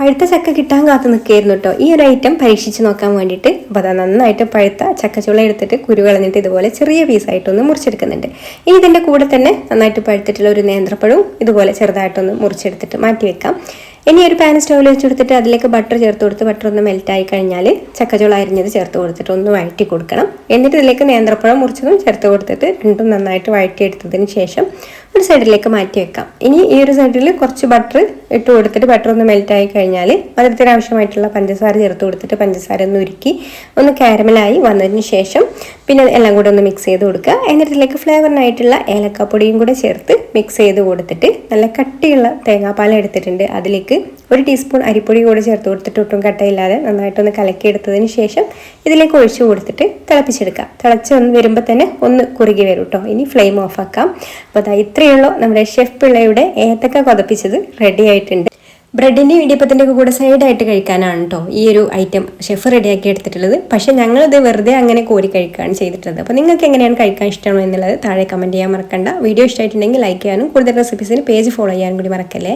പഴുത്ത ചക്ക കിട്ടാൻ കാത്തു നിൽക്കുകയായിരുന്നു കേട്ടോ ഈ ഒരു ഐറ്റം പരീക്ഷിച്ച് നോക്കാൻ വേണ്ടിയിട്ട്. അപ്പോൾ അത് നന്നായിട്ട് പഴുത്ത ചക്കച്ചുള എടുത്തിട്ട് കുരു കളഞ്ഞിട്ട് ഇതുപോലെ ചെറിയ പീസായിട്ടൊന്ന് മുറിച്ചെടുക്കുന്നുണ്ട്. ഇനി ഇതിൻ്റെ കൂടെ തന്നെ നന്നായിട്ട് പഴുത്തിട്ടുള്ള ഒരു നേന്ത്രപ്പഴവും ഇതുപോലെ ചെറുതായിട്ടൊന്ന് മുറിച്ചെടുത്തിട്ട് മാറ്റി വെക്കാം. ഇനി ഒരു പാൻ സ്റ്റൗവിൽ വെച്ച് കൊടുത്തിട്ട് അതിലേക്ക് ബട്ടർ ചേർത്ത് കൊടുത്ത് ബട്ടർ ഒന്ന് മെൽറ്റായി കഴിഞ്ഞാൽ ചക്കച്ചുള അരിഞ്ഞത് ചേർത്ത് കൊടുത്തിട്ട് ഒന്ന് വഴറ്റി കൊടുക്കണം. എന്നിട്ട് ഇതിലേക്ക് നേന്ത്രപ്പഴം മുറിച്ചതും ചേർത്ത് കൊടുത്തിട്ട് രണ്ടും നന്നായിട്ട് വഴറ്റിയെടുത്തതിന് ശേഷം ഒരു സൈഡിലേക്ക് മാറ്റി വെക്കാം. ഇനി ഈ ഒരു സൈഡിൽ കുറച്ച് ബട്ടർ ഇട്ട് കൊടുത്തിട്ട് ബട്ടർ ഒന്ന് മെൽറ്റായി കഴിഞ്ഞാൽ മധുരത്തിന് ആവശ്യമായിട്ടുള്ള പഞ്ചസാര ചേർത്ത് കൊടുത്തിട്ട് പഞ്ചസാര ഒന്ന് ഉരുക്കി ഒന്ന് കാരമലായി വന്നതിന് ശേഷം പിന്നെ എല്ലാം കൂടെ ഒന്ന് മിക്സ് ചെയ്ത് കൊടുക്കുക. എന്നിട്ട് ഇതിലേക്ക് ഫ്ലേവറിനായിട്ടുള്ള ഏലക്കാപ്പൊടിയും കൂടെ ചേർത്ത് മിക്സ് ചെയ്ത് കൊടുത്തിട്ട് നല്ല കട്ടിയുള്ള തേങ്ങാപ്പാൽ എടുത്തിട്ടുണ്ട്. അതിലേക്ക് 1 ടീസ്പൂൺ അരിപ്പൊടി കൂടെ ചേർത്ത് കൊടുത്തിട്ട് ഒട്ടും കട്ടയില്ലാതെ നന്നായിട്ടൊന്ന് കലക്കിയെടുത്തതിന് ശേഷം ഇതിലേക്ക് ഒഴിച്ചു കൊടുത്തിട്ട് തിളപ്പിച്ചെടുക്കാം. തിളച്ച് വന്ന് വരുമ്പോൾ തന്നെ ഒന്ന് കുറുകി വരും കേട്ടോ. ഇനി ഫ്ലെയിം ഓഫ് ആക്കാം. അപ്പോൾ അതാ ഇത്രയുള്ളൂ നമ്മുടെ ഷെഫ് പിള്ളയുടെ ഏത്തക്ക കൊതപ്പിച്ചത് റെഡി ആയിട്ടുണ്ട്. ബ്രെഡിൻ്റെ ഇടിയപ്പത്തിൻ്റെ കൂടെ സൈഡായിട്ട് കഴിക്കാനാണ് കേട്ടോ ഈ ഒരു ഐറ്റം ഷെഫ് റെഡിയാക്കി എടുത്തിട്ടുള്ളത്. പക്ഷേ ഞങ്ങളിത് വെറുതെ അങ്ങനെ കോരി കഴിക്കുകയാണ് ചെയ്തിട്ടുള്ളത്. അപ്പോൾ നിങ്ങൾക്ക് എങ്ങനെയാണ് കഴിക്കാൻ ഇഷ്ടമാണോ എന്നുള്ളത് താഴെ കമൻറ്റ് ചെയ്യാൻ മറക്കണ്ട. വീഡിയോ ഇഷ്ടമായിട്ടുണ്ടെങ്കിൽ ലൈക്ക് ചെയ്യാനും കൂടുതൽ റെസിപ്പീസിന് പേജ് ഫോളോ ചെയ്യാനും കൂടി മറക്കല്ലേ.